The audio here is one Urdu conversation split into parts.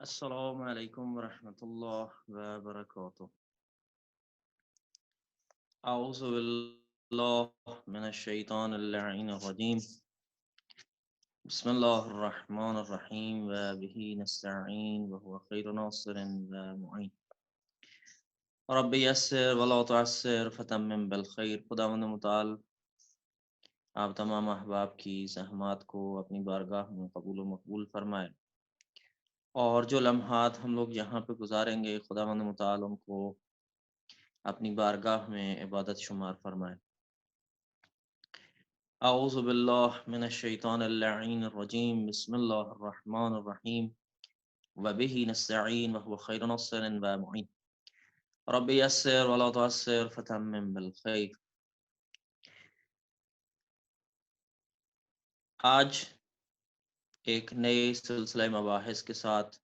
السلام علیکم ورحمۃ اللہ وبرکاتہ۔ اعوذ باللہ من الشیطان اللعین الرجیم، بسم اللہ الرحمن الرحیم وبہ نستعین وهو خیر ناصر ومعین۔ رب یسر ولا تعسر فتمم بالخیر۔ خداوند متعال آپ تمام احباب کی زحمات کو اپنی بارگاہ میں قبول و مقبول فرمائے، اور جو لمحات ہم لوگ یہاں پہ گزاریں گے خداوند متعال ان کو اپنی بارگاہ میں عبادت شمار فرمائے۔ اعوذ باللہ من الشیطان اللعین الرجیم، بسم اللہ الرحمن الرحیم وبہ نستعین وهو خیر ناصر ومعین۔ رب یسر ولا تعسر فتمم بالخیر۔ آج ایک نئے سلسلہ مباحث کے ساتھ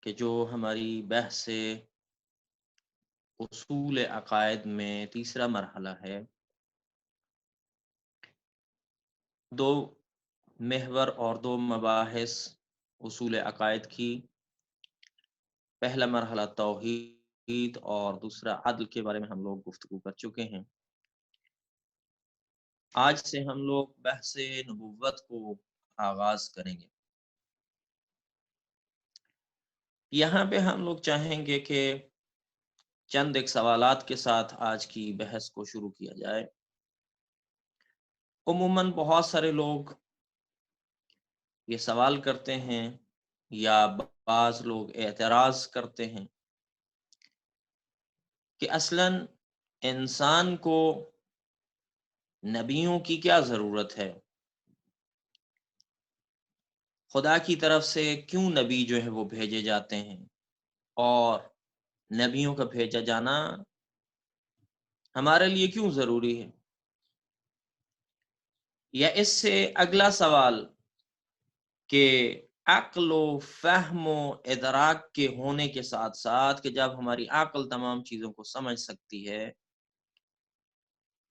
کہ جو ہماری بحث اصول عقائد میں تیسرا مرحلہ ہے، دو محور اور دو مباحث اصول عقائد کی۔ پہلا مرحلہ توحید اور دوسرا عدل کے بارے میں ہم لوگ گفتگو کر چکے ہیں۔ آج سے ہم لوگ بحث نبوت کو آغاز کریں گے۔ یہاں پہ ہم لوگ چاہیں گے کہ چند ایک سوالات کے ساتھ آج کی بحث کو شروع کیا جائے۔ عموماً بہت سارے لوگ یہ سوال کرتے ہیں یا بعض لوگ اعتراض کرتے ہیں کہ اصلاً انسان کو نبیوں کی کیا ضرورت ہے؟ خدا کی طرف سے کیوں نبی جو ہے وہ بھیجے جاتے ہیں، اور نبیوں کا بھیجا جانا ہمارے لیے کیوں ضروری ہے؟ یا اس سے اگلا سوال کہ عقل و فہم و ادراک کے ہونے کے ساتھ ساتھ کہ جب ہماری عقل تمام چیزوں کو سمجھ سکتی ہے،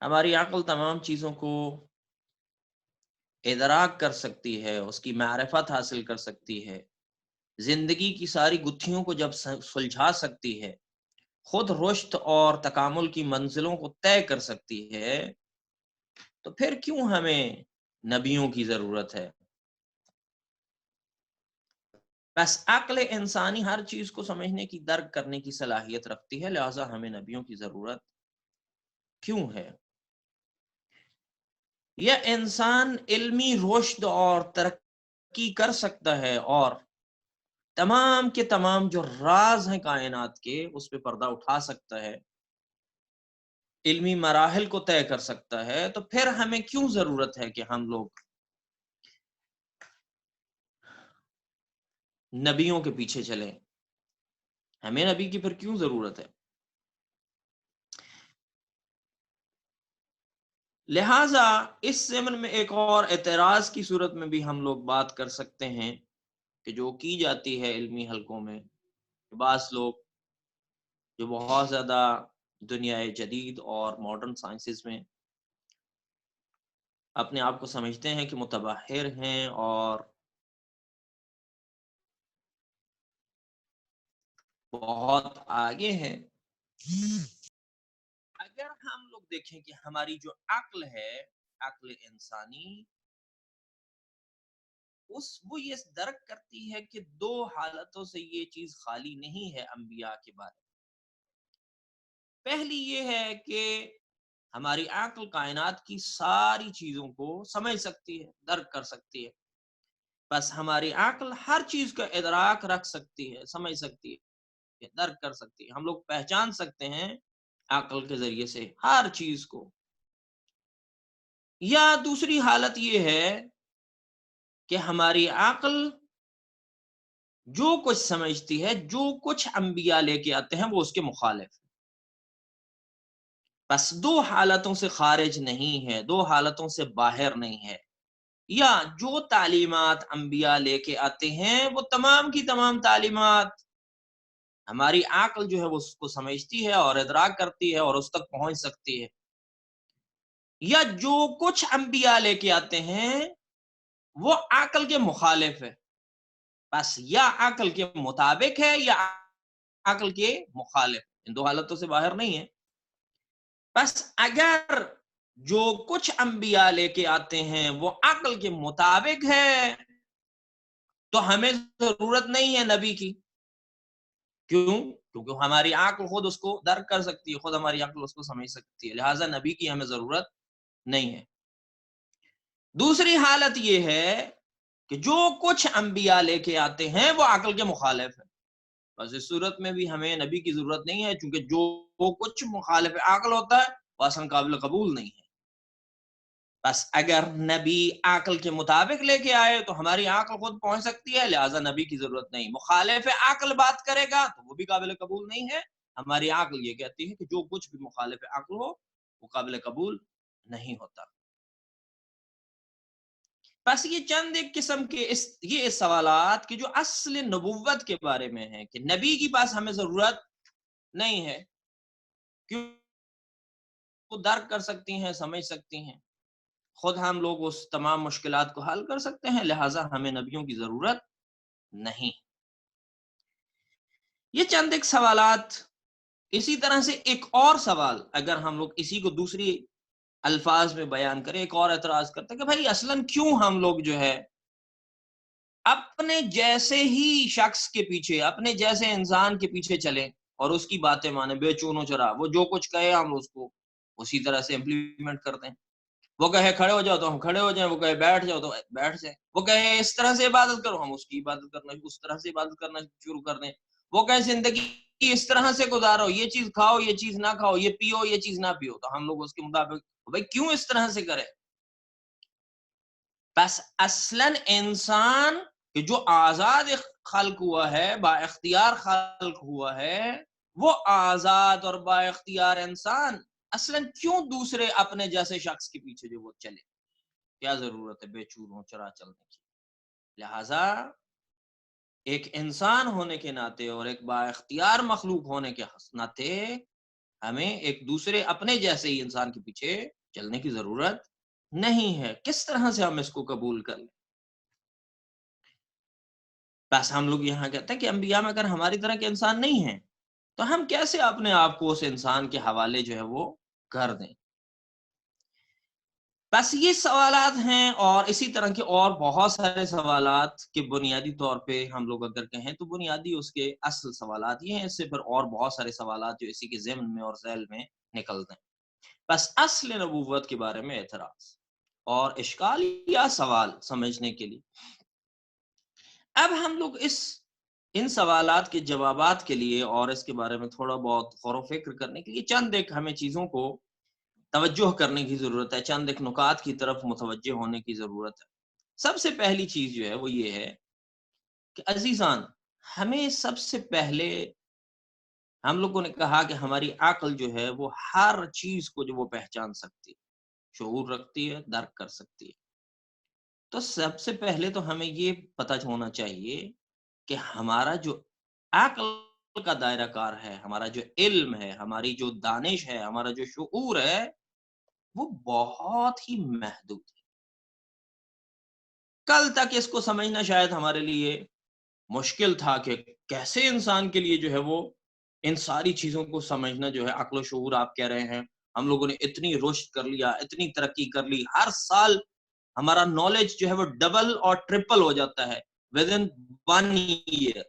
ہماری عقل تمام چیزوں کو ادراک کر سکتی ہے، اس کی معرفت حاصل کر سکتی ہے، زندگی کی ساری گتھیوں کو جب سلجھا سکتی ہے، خود رشد اور تکامل کی منزلوں کو طے کر سکتی ہے، تو پھر کیوں ہمیں نبیوں کی ضرورت ہے؟ بس عقل انسانی ہر چیز کو سمجھنے کی، درک کرنے کی صلاحیت رکھتی ہے، لہٰذا ہمیں نبیوں کی ضرورت کیوں ہے؟ یہ انسان علمی رشد اور ترقی کر سکتا ہے اور تمام کے تمام جو راز ہیں کائنات کے اس پہ پردہ اٹھا سکتا ہے، علمی مراحل کو طے کر سکتا ہے، تو پھر ہمیں کیوں ضرورت ہے کہ ہم لوگ نبیوں کے پیچھے چلیں؟ ہمیں نبی کی پھر کیوں ضرورت ہے؟ لہٰذا اس ضمن میں ایک اور اعتراض کی صورت میں بھی ہم لوگ بات کر سکتے ہیں کہ جو کی جاتی ہے علمی حلقوں میں، بعض لوگ جو بہت زیادہ دنیا جدید اور ماڈرن سائنسز میں اپنے آپ کو سمجھتے ہیں کہ متبحر ہیں اور بہت آگے ہیں، اگر ہم لوگ دیکھیں کہ ہماری جو عقل ہے، عقل انسانی، وہ یہ درک کرتی ہے کہ دو حالتوں سے یہ چیز خالی نہیں ہے انبیاء کے بارے میں۔ پہلی یہ ہے کہ ہماری عقل کائنات کی ساری چیزوں کو سمجھ سکتی ہے، درک کر سکتی ہے، بس ہماری عقل ہر چیز کا ادراک رکھ سکتی ہے، سمجھ سکتی ہے، درک کر سکتی ہے، ہم لوگ پہچان سکتے ہیں عقل کے ذریعے سے ہر چیز کو۔ یا دوسری حالت یہ ہے کہ ہماری عقل جو کچھ سمجھتی ہے، جو کچھ انبیاء لے کے آتے ہیں، وہ اس کے مخالف ہے۔ بس دو حالتوں سے خارج نہیں ہے، دو حالتوں سے باہر نہیں ہے۔ یا جو تعلیمات انبیاء لے کے آتے ہیں وہ تمام کی تمام تعلیمات ہماری عقل جو ہے وہ اس کو سمجھتی ہے اور ادراک کرتی ہے اور اس تک پہنچ سکتی ہے۔ یا جو کچھ انبیاء لے کے آتے ہیں وہ عقل کے مخالف ہے، بس یا عقل کے مطابق ہے یا عقل کے مخالف، ان دو حالتوں سے باہر نہیں ہے. بس اگر جو کچھ انبیاء لے کے آتے ہیں وہ عقل کے مطابق ہے تو ہمیں ضرورت نہیں ہے نبی کی. کیوں؟ کیونکہ ہماری عقل خود اس کو درک کر سکتی ہے، خود ہماری عقل اس کو سمجھ سکتی ہے، لہٰذا نبی کی ہمیں ضرورت نہیں ہے. دوسری حالت یہ ہے کہ جو کچھ انبیاء لے کے آتے ہیں وہ عقل کے مخالف ہے. بس اس صورت میں بھی ہمیں نبی کی ضرورت نہیں ہے، چونکہ جو کچھ مخالف عقل ہوتا ہے وہ اصلا قابل قبول نہیں ہے. بس اگر نبی عقل کے مطابق لے کے آئے تو ہماری عقل خود پہنچ سکتی ہے، لہٰذا نبی کی ضرورت نہیں. مخالف عقل بات کرے گا تو وہ بھی قابل قبول نہیں ہے. ہماری عقل یہ کہتی ہے کہ جو کچھ بھی مخالف عقل ہو وہ قابل قبول نہیں ہوتا. بس یہ چند ایک قسم کے یہ سوالات کہ جو اصل نبوت کے بارے میں ہیں کہ نبی کی پاس ہمیں ضرورت نہیں ہے، کیوں وہ درک کر سکتی ہیں، سمجھ سکتی ہیں، خود ہم لوگ اس تمام مشکلات کو حل کر سکتے ہیں، لہٰذا ہمیں نبیوں کی ضرورت نہیں. یہ چند ایک سوالات. اسی طرح سے ایک اور سوال اگر ہم لوگ اسی کو دوسری الفاظ میں بیان کریں، ایک اور اعتراض کرتے ہیں کہ بھائی اصلاً کیوں ہم لوگ جو ہے اپنے جیسے ہی شخص کے پیچھے، اپنے جیسے انسان کے پیچھے چلیں اور اس کی باتیں مانیں بے چون و چرا، وہ جو کچھ کہے ہم اس کو اسی طرح سے امپلیمنٹ کرتے ہیں. وہ کہے کھڑے ہو جاؤ تو ہم کھڑے ہو جائیں، وہ کہے بیٹھ جاؤ تو بیٹھ جائیں، وہ کہے اس طرح سے عبادت کرو ہم اس کی عبادت کرنا، اس طرح سے عبادت کرنا شروع کر دیں. وہ کہے زندگی اس طرح سے گزارو، یہ چیز کھاؤ یہ چیز نہ کھاؤ، یہ پیو یہ چیز نہ پیو، تو ہم لوگ اس کے مطابق بھائی کیوں اس طرح سے کرے. بس اصلاً انسان کہ جو آزاد خلق ہوا ہے، با اختیار خلق ہوا ہے، وہ آزاد اور با اختیار انسان اصلاً کیوں دوسرے اپنے جیسے شخص کے پیچھے جو وہ چلے؟ کیا ضرورت ہے بے چوروں چرا چلنے کی؟ لہذا ایک انسان ہونے کے ناطے اور ایک با اختیار مخلوق ہونے کے ناطے ہمیں ایک دوسرے اپنے جیسے ہی انسان کے پیچھے چلنے کی ضرورت نہیں ہے. کس طرح سے ہم اس کو قبول کر لیں؟ بس ہم لوگ یہاں کہتے ہیں کہ انبیاء میں اگر ہماری طرح کے انسان نہیں ہیں تو ہم کیسے اپنے آپ کو اس انسان کے حوالے جو ہے وہ کر دیں. بس یہ سوالات ہیں اور اسی طرح کے اور بہت سارے سوالات کے بنیادی طور پہ ہم لوگ اگر کہیں تو بنیادی اس کے اصل سوالات یہ ہیں. اس سے پھر اور بہت سارے سوالات جو اسی کے ضمن میں اور ذیل میں نکلتے ہیں. بس اصل نبوت کے بارے میں اعتراض اور اشکال یا سوال سمجھنے کے لیے اب ہم لوگ ان سوالات کے جوابات کے لیے اور اس کے بارے میں تھوڑا بہت غور و فکر کرنے کے لیے چند ایک ہمیں چیزوں کو توجہ کرنے کی ضرورت ہے، چند ایک نکات کی طرف متوجہ ہونے کی ضرورت ہے. سب سے پہلی چیز جو ہے وہ یہ ہے کہ عزیزان ہمیں سب سے پہلے ہم لوگوں نے کہا کہ ہماری عقل جو ہے وہ ہر چیز کو جو وہ پہچان سکتی ہے، شعور رکھتی ہے، درک کر سکتی ہے. تو سب سے پہلے تو ہمیں یہ پتہ ہونا چاہیے کہ ہمارا جو عقل کا دائرہ کار ہے، ہمارا جو علم ہے، ہماری جو دانش ہے، ہمارا جو شعور ہے وہ بہت ہی محدود ہے. کل تک اس کو سمجھنا شاید ہمارے لیے مشکل تھا کہ کیسے انسان کے لیے جو ہے وہ ان ساری چیزوں کو سمجھنا جو ہے عقل و شعور. آپ کہہ رہے ہیں ہم لوگوں نے اتنی رشد کر لیا، اتنی ترقی کر لی، ہر سال ہمارا نالج جو ہے وہ ڈبل اور ٹرپل ہو جاتا ہے ود ان 1 year.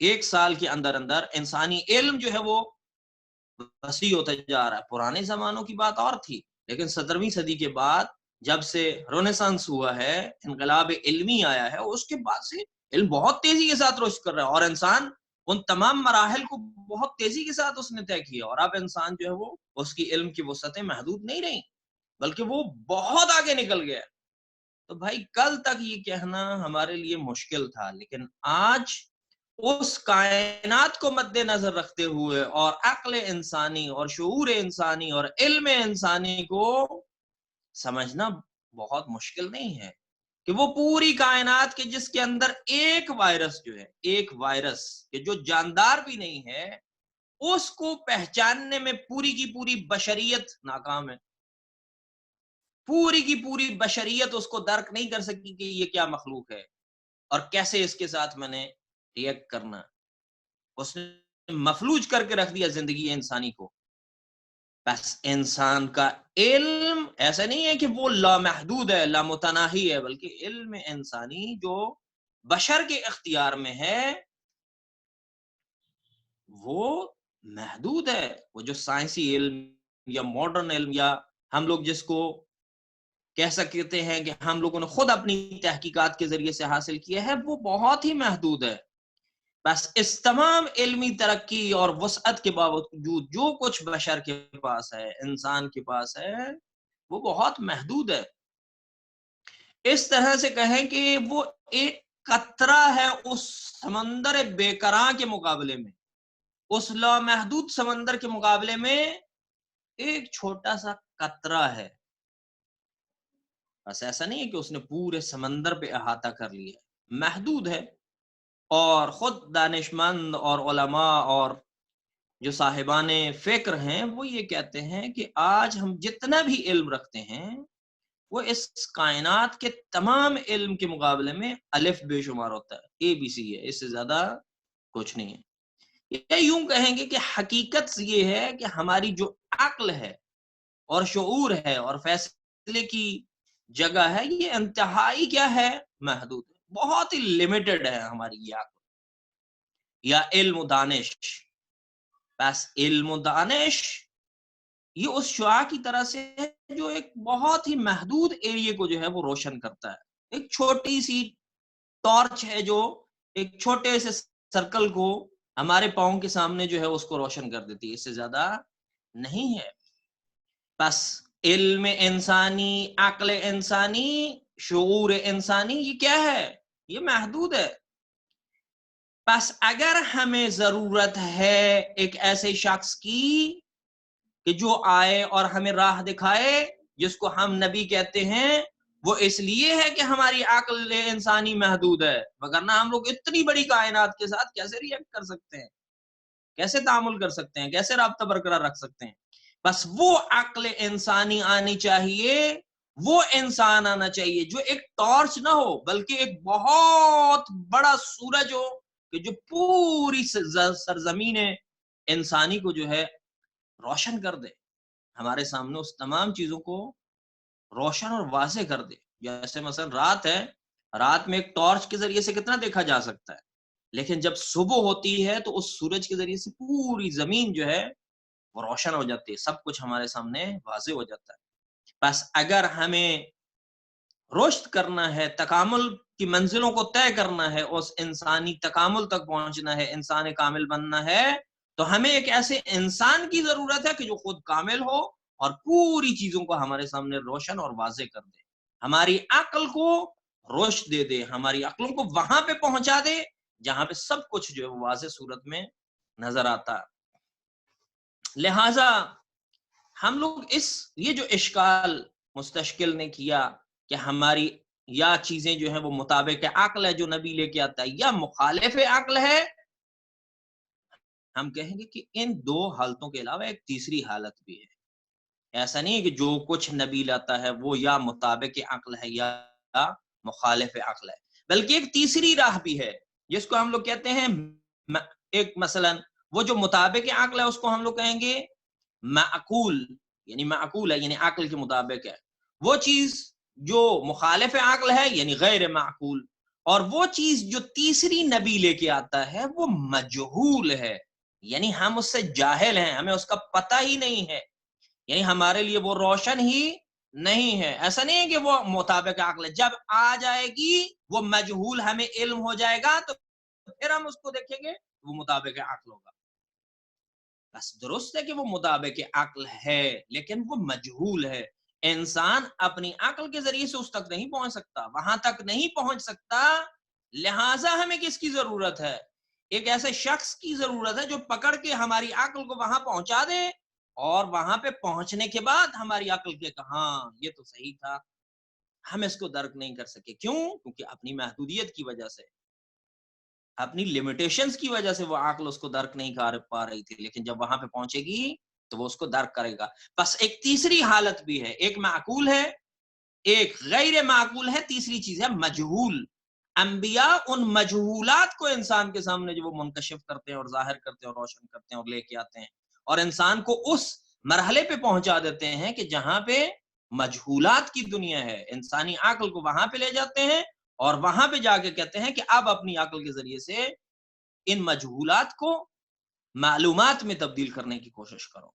ایک سال کے اندر اندر انسانی علم جو ہے وہ وسیع ہوتا جا رہا ہے. پرانے زمانوں کی بات اور تھی، لیکن 17ویں صدی کے بعد جب سے رونیسانس ہوا ہے، انقلاب علمی آیا ہے، اس کے بعد سے علم بہت تیزی کے ساتھ رشد کر رہا ہے اور انسان ان تمام مراحل کو بہت تیزی کے ساتھ اس نے طے کیا. اور اب انسان جو ہے وہ اس کی علم کی وسعتیں محدود نہیں رہی بلکہ وہ بہت آگے نکل گیا. تو بھائی کل تک یہ کہنا ہمارے لیے مشکل تھا، لیکن آج اس کائنات کو مد نظر رکھتے ہوئے اور عقل انسانی اور شعور انسانی اور علم انسانی کو سمجھنا بہت مشکل نہیں ہے کہ وہ پوری کائنات کے جس کے اندر ایک وائرس جو ہے، ایک وائرس کہ جو جاندار بھی نہیں ہے، اس کو پہچاننے میں پوری کی پوری بشریت ناکام ہے. پوری کی پوری بشریت اس کو درک نہیں کر سکی کہ یہ کیا مخلوق ہے. اور کیسے اس کے ساتھ میں نے ریئیکٹ کرنا. اس نے مفلوج کر کے رکھ دیا زندگی انسانی کو. بس انسان کا علم ایسا نہیں ہے کہ وہ لامحدود ہے، لامتناہی ہے، بلکہ علم انسانی جو بشر کے اختیار میں ہے وہ محدود ہے. وہ جو سائنسی علم یا ماڈرن علم یا ہم لوگ جس کو کہہ سکتے ہیں کہ ہم لوگوں نے خود اپنی تحقیقات کے ذریعے سے حاصل کیا ہے، وہ بہت ہی محدود ہے. بس اس تمام علمی ترقی اور وسعت کے باوجود جو کچھ بشر کے پاس ہے، انسان کے پاس ہے، وہ بہت محدود ہے. اس طرح سے کہیں کہ وہ ایک قطرہ ہے اس سمندر بے کراں کے مقابلے میں، اس لامحدود سمندر کے مقابلے میں ایک چھوٹا سا قطرہ ہے. بس ایسا نہیں ہے کہ اس نے پورے سمندر پہ احاطہ کر لیا، محدود ہے. اور خود دانشمند اور علماء اور جو صاحبان فکر ہیں وہ یہ کہتے ہیں کہ آج ہم جتنا بھی علم رکھتے ہیں وہ اس کائنات کے تمام علم کے مقابلے میں الف بے شمار ہوتا ہے، ABC ہے، اس سے زیادہ کچھ نہیں ہے. یا یوں کہیں گے کہ حقیقت یہ ہے کہ ہماری جو عقل ہے اور شعور ہے اور فیصلے کی جگہ ہے، یہ انتہائی کیا ہے، محدود ہے، بہت ہی لمیٹڈ ہے ہماری یہ عقل یا علم و دانش. بس علم و دانش یہ اس شعاع کی طرح سے ہے جو ایک بہت ہی محدود ایریے کو جو ہے وہ روشن کرتا ہے. ایک چھوٹی سی ٹارچ ہے جو ایک چھوٹے سے سرکل کو ہمارے پاؤں کے سامنے جو ہے اس کو روشن کر دیتی ہے، اس سے زیادہ نہیں ہے. بس علم انسانی، عقل انسانی، شعور انسانی یہ کیا ہے، یہ محدود ہے. بس اگر ہمیں ضرورت ہے ایک ایسے شخص کی کہ جو آئے اور ہمیں راہ دکھائے، جس کو ہم نبی کہتے ہیں، وہ اس لیے ہے کہ ہماری عقل انسانی محدود ہے، وگرنہ ہم لوگ اتنی بڑی کائنات کے ساتھ کیسے ریئیکٹ کر سکتے ہیں، کیسے تعامل کر سکتے ہیں، کیسے رابطہ برقرار رکھ سکتے ہیں. بس وہ عقل انسانی آنی چاہیے، وہ انسان آنا چاہیے جو ایک ٹارچ نہ ہو بلکہ ایک بہت بڑا سورج ہو کہ جو پوری سرزمین انسانی کو جو ہے روشن کر دے، ہمارے سامنے اس تمام چیزوں کو روشن اور واضح کر دے. جیسے مثلا رات ہے، رات میں ایک ٹارچ کے ذریعے سے کتنا دیکھا جا سکتا ہے، لیکن جب صبح ہوتی ہے تو اس سورج کے ذریعے سے پوری زمین جو ہے وہ روشن ہو جاتی ہے، سب کچھ ہمارے سامنے واضح ہو جاتا ہے. بس اگر ہمیں رشد کرنا ہے، تکامل کی منزلوں کو طے کرنا ہے، اس انسانی تکامل تک پہنچنا ہے، انسان کامل بننا ہے، تو ہمیں ایک ایسے انسان کی ضرورت ہے کہ جو خود کامل ہو اور پوری چیزوں کو ہمارے سامنے روشن اور واضح کر دے، ہماری عقل کو رشد دے دے، ہماری عقلوں کو وہاں پہ پہنچا دے جہاں پہ سب کچھ جو ہے واضح صورت میں نظر آتا. لہذا ہم لوگ یہ جو اشکال مستشکل نے کیا کہ ہماری یا چیزیں جو ہیں وہ مطابق عقل ہے جو نبی لے کے آتا ہے یا مخالف عقل ہے، ہم کہیں گے کہ ان دو حالتوں کے علاوہ ایک تیسری حالت بھی ہے. ایسا نہیں ہے کہ جو کچھ نبی لاتا ہے وہ یا مطابق عقل ہے یا مخالف عقل ہے، بلکہ ایک تیسری راہ بھی ہے جس کو ہم لوگ کہتے ہیں ایک مثلا وہ جو مطابق عقل ہے اس کو ہم لوگ کہیں گے معقول، یعنی معقول ہے یعنی عقل کے مطابق ہے. وہ چیز جو مخالف عقل ہے یعنی غیر معقول. اور وہ چیز جو تیسری نبی لے کے آتا ہے وہ مجہول ہے، یعنی ہم اس سے جاہل ہیں، ہمیں اس کا پتہ ہی نہیں ہے، یعنی ہمارے لیے وہ روشن ہی نہیں ہے. ایسا نہیں ہے کہ وہ مطابق عقل ہے، جب آ جائے گی وہ مجہول ہمیں علم ہو جائے گا تو پھر ہم اس کو دیکھیں گے وہ مطابق عقل ہوگا. بس درست ہے کہ وہ مطابق عقل ہے لیکن وہ مجہول ہے. انسان اپنی عقل کے ذریعے سے اس تک نہیں پہنچ سکتا، وہاں تک نہیں پہنچ سکتا. لہٰذا ہمیں کس کی ضرورت ہے، ایک ایسے شخص کی ضرورت ہے جو پکڑ کے ہماری عقل کو وہاں پہنچا دے، اور وہاں پہ پہنچنے کے بعد ہماری عقل کے ہاں یہ تو صحیح تھا، ہم اس کو درک نہیں کر سکے. کیوں؟ کیونکہ اپنی محدودیت کی وجہ سے، اپنی لیمیٹیشنز کی وجہ سے وہ عقل اس کو درک نہیں کر پا رہی تھی، لیکن جب وہاں پہ پہنچے گی تو وہ اس کو درک کرے گا. بس ایک تیسری حالت بھی ہے، ایک معقول ہے ایک غیر معقول ہے، تیسری چیز ہے مجہول. انبیاء ان مجہولات کو انسان کے سامنے جو وہ منکشف کرتے ہیں اور ظاہر کرتے ہیں اور روشن کرتے ہیں اور لے کے آتے ہیں، اور انسان کو اس مرحلے پہ پہنچا دیتے ہیں کہ جہاں پہ مجہولات کی دنیا ہے، انسانی عقل کو وہاں پہ لے جاتے ہیں اور وہاں پہ جا کے کہتے ہیں کہ اب اپنی عقل کے ذریعے سے ان مجہولات کو معلومات میں تبدیل کرنے کی کوشش کرو۔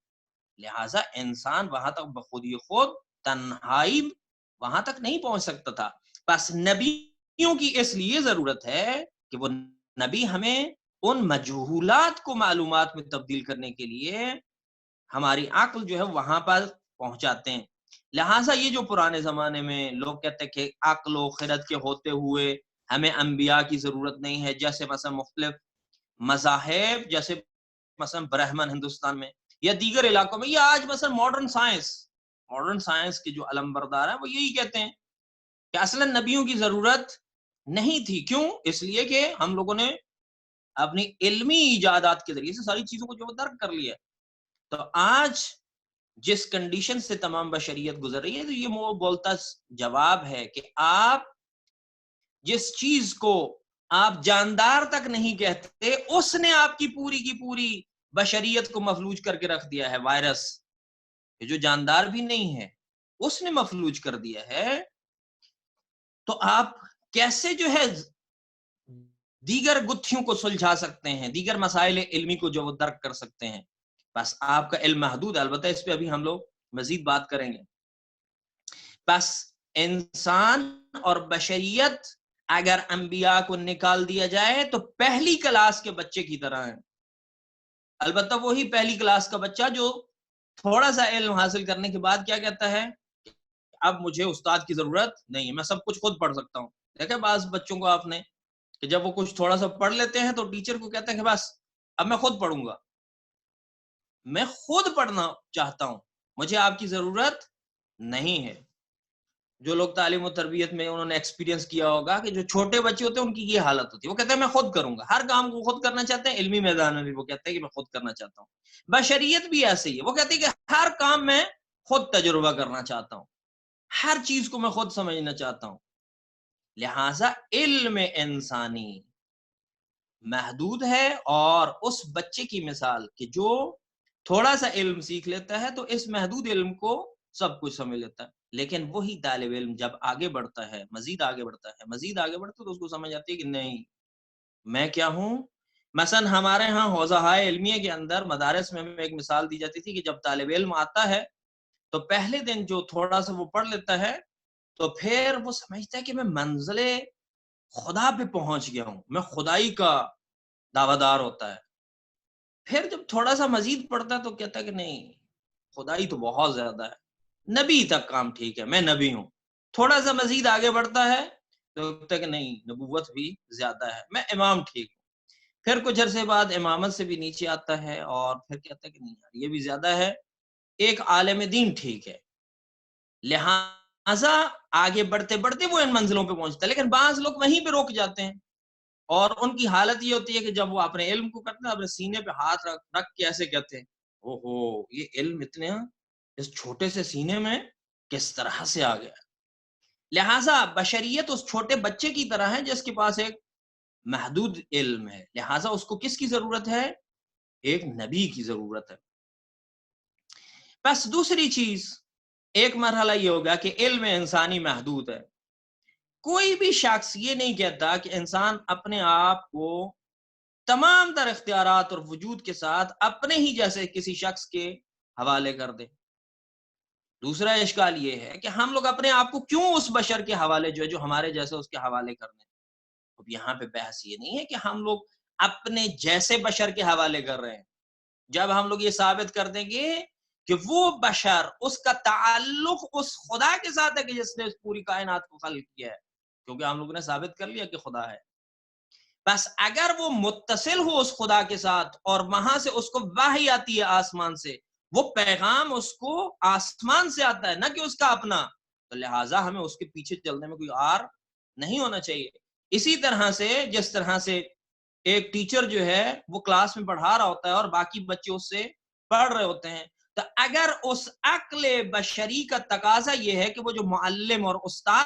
لہٰذا انسان وہاں تک بخود ہی خود تنہائی وہاں تک نہیں پہنچ سکتا تھا، بس نبیوں کی اس لیے ضرورت ہے کہ وہ نبی ہمیں ان مجہولات کو معلومات میں تبدیل کرنے کے لیے ہماری عقل جو ہے وہاں پر پہنچاتے ہیں۔ لہٰذا یہ جو پرانے زمانے میں لوگ کہتے ہیں کہ عقل و خرد کے ہوتے ہوئے ہمیں انبیاء کی ضرورت نہیں ہے، جیسے مثلا مختلف مذاہب، جیسے مثلا برہمن ہندوستان میں یا دیگر علاقوں میں، یا آج مثلا ماڈرن سائنس کے جو علم بردار ہیں وہ یہی کہتے ہیں کہ اصلا نبیوں کی ضرورت نہیں تھی۔ کیوں؟ اس لیے کہ ہم لوگوں نے اپنی علمی ایجادات کے ذریعے سے ساری چیزوں کو جو درک کر لیا۔ تو آج جس کنڈیشن سے تمام بشریت گزر رہی ہے، تو یہ وہ بولتا جواب ہے کہ آپ جس چیز کو آپ جاندار تک نہیں کہتے، اس نے آپ کی پوری بشریت کو مفلوج کر کے رکھ دیا ہے۔ وائرس جو جاندار بھی نہیں ہے اس نے مفلوج کر دیا ہے، تو آپ کیسے جو ہے دیگر گتھیوں کو سلجھا سکتے ہیں، دیگر مسائل علمی کو جو وہ درک کر سکتے ہیں؟ بس آپ کا علم محدود ہے، البتہ اس پہ ابھی ہم لوگ مزید بات کریں گے۔ بس انسان اور بشریت اگر انبیاء کو نکال دیا جائے تو پہلی کلاس کے بچے کی طرح ہیں، البتہ وہی پہلی کلاس کا بچہ جو تھوڑا سا علم حاصل کرنے کے بعد کیا کہتا ہے، اب مجھے استاد کی ضرورت نہیں ہے، میں سب کچھ خود پڑھ سکتا ہوں۔ دیکھیں بعض بچوں کو آپ نے کہ جب وہ کچھ تھوڑا سا پڑھ لیتے ہیں تو ٹیچر کو کہتے ہیں کہ بس اب میں خود پڑھوں گا، میں خود پڑھنا چاہتا ہوں، مجھے آپ کی ضرورت نہیں ہے۔ جو لوگ تعلیم و تربیت میں انہوں نے ایکسپیرینس کیا ہوگا کہ جو چھوٹے بچے ہوتے ہیں ان کی یہ حالت ہوتی ہے، وہ کہتے ہیں میں خود کروں گا، ہر کام کو خود کرنا چاہتے ہیں۔ علمی میدان میں بھی وہ کہتے ہیں کہ میں خود کرنا چاہتا ہوں۔ بشریت بھی ایسے ہی ہے، وہ کہتی ہے کہ ہر کام میں خود تجربہ کرنا چاہتا ہوں، ہر چیز کو میں خود سمجھنا چاہتا ہوں۔ لہٰذا علم انسانی محدود ہے، اور اس بچے کی مثال کہ جو تھوڑا سا علم سیکھ لیتا ہے تو اس محدود علم کو سب کچھ سمجھ لیتا ہے، لیکن وہی طالب علم جب آگے بڑھتا ہے، مزید آگے بڑھتا ہے تو اس کو سمجھ آتی ہے کہ نہیں، میں کیا ہوں۔ مثلا ہمارے ہاں حوزہ علمیہ کے اندر مدارس میں ایک مثال دی جاتی تھی کہ جب طالب علم آتا ہے تو پہلے دن جو تھوڑا سا وہ پڑھ لیتا ہے تو پھر وہ سمجھتا ہے کہ میں منزل خدا پہ پہنچ گیا ہوں، میں خدائی کا دعویدار ہوتا ہے۔ پھر جب تھوڑا سا مزید پڑھتا ہے تو کہتا ہے کہ نہیں، خدائی تو بہت زیادہ ہے، نبی تک کام ٹھیک ہے، میں نبی ہوں۔ تھوڑا سا مزید آگے بڑھتا ہے تو کہتا ہے کہ نہیں، نبوت بھی زیادہ ہے، میں امام ٹھیک ہوں۔ پھر کچھ عرصے بعد امامت سے بھی نیچے آتا ہے اور پھر کہتا ہے کہ نہیں یار، یہ بھی زیادہ ہے، ایک عالم دین ٹھیک ہے۔ لہٰذا آگے بڑھتے بڑھتے وہ ان منزلوں پہ پہنچتا ہے، لیکن بعض لوگ وہیں پہ روک جاتے ہیں، اور ان کی حالت یہ ہوتی ہے کہ جب وہ اپنے علم کو کرتے ہیں، اپنے سینے پہ ہاتھ رکھ کے ایسے کہتے ہیں، او ہو، یہ علم اتنے اس چھوٹے سے سینے میں کس طرح سے آ گیا۔ لہٰذا بشریت اس چھوٹے بچے کی طرح ہے جس کے پاس ایک محدود علم ہے، لہٰذا اس کو کس کی ضرورت ہے؟ ایک نبی کی ضرورت ہے۔ بس دوسری چیز، ایک مرحلہ یہ ہوگا کہ علم انسانی محدود ہے۔ کوئی بھی شخص یہ نہیں کہتا کہ انسان اپنے آپ کو تمام تر اختیارات اور وجود کے ساتھ اپنے ہی جیسے کسی شخص کے حوالے کر دے۔ دوسرا اشکال یہ ہے کہ ہم لوگ اپنے آپ کو کیوں اس بشر کے حوالے جو ہمارے جیسے اس کے حوالے کر دیں۔ اب یہاں پہ بحث یہ نہیں ہے کہ ہم لوگ اپنے جیسے بشر کے حوالے کر رہے ہیں۔ جب ہم لوگ یہ ثابت کر دیں گے کہ وہ بشر، اس کا تعلق اس خدا کے ساتھ ہے کہ جس نے اس پوری کائنات کو خلق کیا ہے، کیونکہ ہم لوگوں نے ثابت کر لیا کہ خدا ہے، بس اگر وہ متصل ہو اس خدا کے ساتھ اور وہاں سے اس کو وحی آتی ہے آسمان سے، وہ پیغام اس کو آسمان سے آتا ہے، نہ کہ اس کا اپنا، تو لہٰذا ہمیں اس کے پیچھے چلنے میں کوئی آر نہیں ہونا چاہیے۔ اسی طرح سے جس طرح سے ایک ٹیچر جو ہے وہ کلاس میں پڑھا رہا ہوتا ہے اور باقی بچے اس سے پڑھ رہے ہوتے ہیں، تو اگر اس عقل بشری کا تقاضا یہ ہے کہ وہ جو معلم اور استاد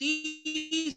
30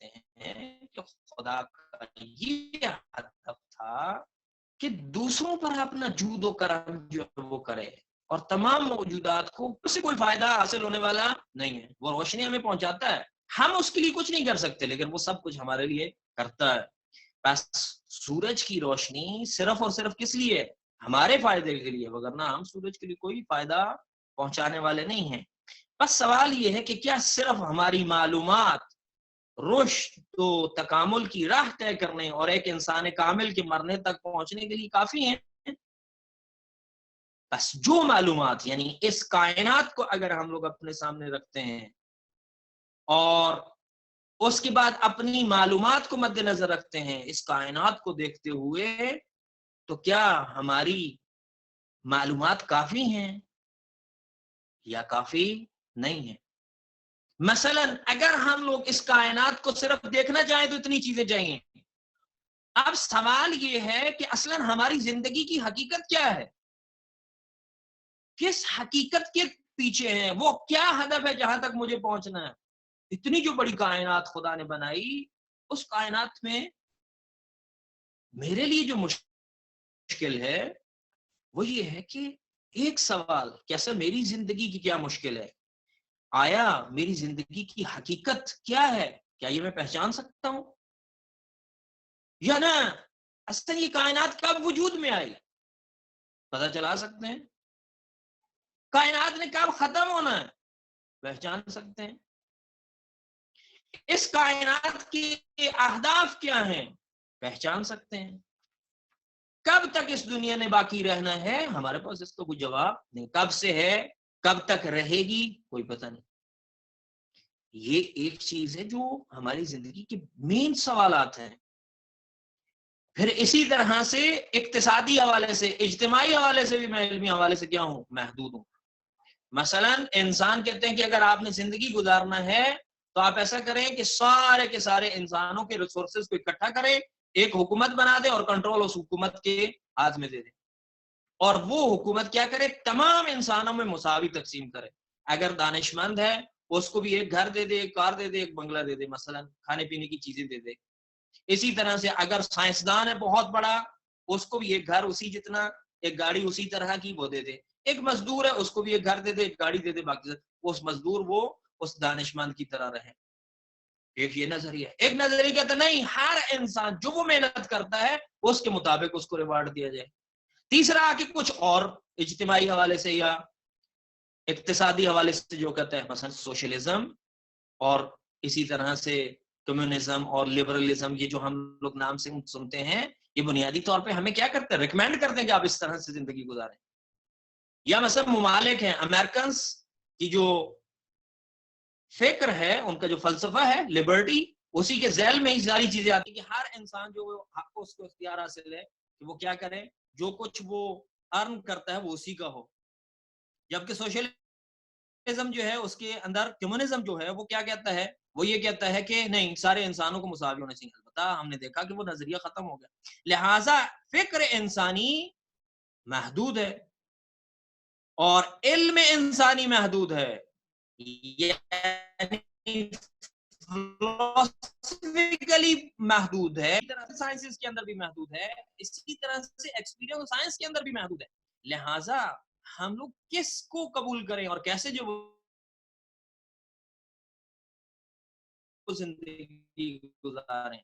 سکتے ہیں کہ خدا کا یہ ہدف تھا کہ دوسروں پر اپنا جود و کرم جو وہ کرے اور تمام موجودات کو اس سے کوئی فائدہ حاصل ہونے والا نہیں ہے. وہ روشنی ہمیں پہنچاتا ہے, ہم اس کے لیے کچھ نہیں کر سکتے, لیکن وہ سب کچھ ہمارے لیے کرتا ہے. بس سورج کی روشنی صرف اور صرف کس لیے؟ ہمارے فائدے کے لیے, وگرنہ ہم سورج کے لیے کوئی فائدہ پہنچانے والے نہیں ہیں. بس سوال یہ ہے کہ کیا صرف ہماری معلومات رشد تو تکامل کی راہ طے کرنے اور ایک انسان کامل کے مرنے تک پہنچنے کے لیے کافی ہیں؟ بس جو معلومات یعنی اس کائنات کو اگر ہم لوگ اپنے سامنے رکھتے ہیں اور اس کے بعد اپنی معلومات کو مد نظر رکھتے ہیں اس کائنات کو دیکھتے ہوئے, تو کیا ہماری معلومات کافی ہیں یا کافی نہیں ہیں؟ مثلا اگر ہم لوگ اس کائنات کو صرف دیکھنا چاہیں تو اتنی چیزیں چاہیے. اب سوال یہ ہے کہ اصلا ہماری زندگی کی حقیقت کیا ہے, کس حقیقت کے پیچھے ہیں, وہ کیا ہدف ہے جہاں تک مجھے پہنچنا ہے. اتنی جو بڑی کائنات خدا نے بنائی, اس کائنات میں میرے لیے جو مشکل ہے وہ یہ ہے کہ ایک سوال کہ اصل میری زندگی کی کیا مشکل ہے, آیا میری زندگی کی حقیقت کیا ہے, کیا یہ میں پہچان سکتا ہوں یا نہ, اصل یہ کائنات کب وجود میں آئی پتہ چلا سکتے ہیں, کائنات نے کب ختم ہونا ہے پہچان سکتے ہیں, اس کائنات کے اہداف کیا ہیں پہچان سکتے ہیں, کب تک اس دنیا نے باقی رہنا ہے ہمارے پاس اس کا کوئی جواب نہیں, کب سے ہے کب تک رہے گی کوئی پتہ نہیں. یہ ایک چیز ہے جو ہماری زندگی کے مین سوالات ہیں. پھر اسی طرح سے اقتصادی حوالے سے, اجتماعی حوالے سے بھی میں علمی حوالے سے کیا ہوں, محدود ہوں. مثلا انسان کہتے ہیں کہ اگر آپ نے زندگی گزارنا ہے تو آپ ایسا کریں کہ سارے کے سارے انسانوں کے ریسورسز کو اکٹھا کریں, ایک حکومت بنا دیں اور کنٹرول اس حکومت کے ہاتھ میں دے دیں, اور وہ حکومت کیا کرے, تمام انسانوں میں مساوی تقسیم کرے. اگر دانشمند ہے اس کو بھی ایک گھر دے دے, ایک کار دے دے, ایک بنگلہ دے دے, مثلا کھانے پینے کی چیزیں دے دے. اسی طرح سے اگر سائنسدان ہے بہت بڑا, اس کو بھی ایک گھر اسی جتنا, ایک گاڑی اسی طرح کی وہ دے دے. ایک مزدور ہے اس کو بھی ایک گھر دے دے, ایک گاڑی دے دے, باقی اس مزدور وہ اس دانشمند کی طرح رہے. ایک یہ نظریہ. ایک نظریہ کہتا نہیں, ہر انسان جو وہ محنت کرتا ہے اس کے مطابق اس کو ریوارڈ دیا جائے. تیسرا کہ کچھ اور اجتماعی حوالے سے یا اقتصادی حوالے سے جو کہتا ہے مثلا سوشلزم, اور اسی طرح سے کمیونزم اور لبرلزم, یہ جو ہم لوگ نام سے سنتے ہیں, یہ بنیادی طور پہ ہمیں کیا کرتے ہیں, ریکمینڈ کرتے ہیں کہ آپ اس طرح سے زندگی گزاریں. یا مثلا ممالک ہیں, امریکنز کی جو فکر ہے, ان کا جو فلسفہ ہے لبرٹی, اسی کے ذیل میں ہی ساری چیزیں آتی ہیں کہ ہر انسان جو حق کو اس کو اختیار حاصل ہے کہ وہ کیا کرے, جو کچھ وہ ارن کرتا ہے وہ اسی کا ہو. جبکہ سوشلزم جو ہے اس کے اندر, کمیونزم جو ہے وہ کیا کہتا ہے, وہ یہ کہتا ہے کہ نہیں, سارے انسانوں کو مساوی ہونا چاہیے. البتہ ہم نے دیکھا کہ وہ نظریہ ختم ہو گیا, لہٰذا فکر انسانی محدود ہے اور علم انسانی محدود ہے, یعنی فلسفیکلی محدود ہے, سائنسز کے اندر بھی محدود ہے, اسی طرح سے ایکسپیرینس سائنس کے اندر بھی محدود ہے. لہٰذا ہم لوگ کس کو قبول کریں اور کیسے جو زندگی گزاریں,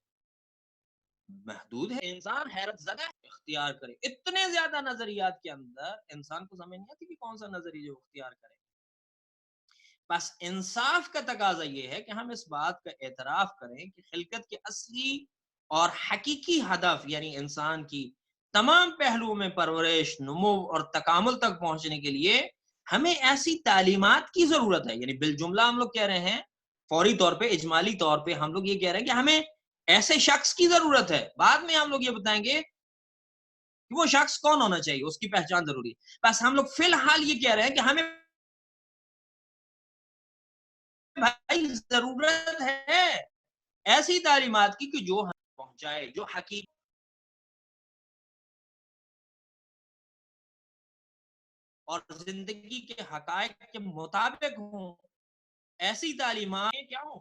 محدود ہے. انسان حیرت زدہ اختیار کرے. اتنے زیادہ نظریات کے اندر انسان کو سمجھ نہیں آتی کہ کون سا نظریہ جو اختیار کرے. بس انصاف کا تقاضا یہ ہے کہ ہم اس بات کا اعتراف کریں کہ خلقت کے اصلی اور حقیقی ہدف یعنی انسان کی تمام پہلوؤں میں پرورش, نمو اور تکامل تک پہنچنے کے لیے ہمیں ایسی تعلیمات کی ضرورت ہے. یعنی بالجملہ ہم لوگ کہہ رہے ہیں, فوری طور پہ, اجمالی طور پہ ہم لوگ یہ کہہ رہے ہیں کہ ہمیں ایسے شخص کی ضرورت ہے. بعد میں ہم لوگ یہ بتائیں گے کہ وہ شخص کون ہونا چاہیے, اس کی پہچان ضروری ہے. بس ہم لوگ فی الحال یہ کہہ رہے ہیں کہ ہمیں بھائی ضرورت ہے ایسی تعلیمات کی کہ جو ہم پہنچائے, جو حقیقت اور زندگی کے حقائق کے مطابق ہوں. ایسی تعلیمات کیا ہوں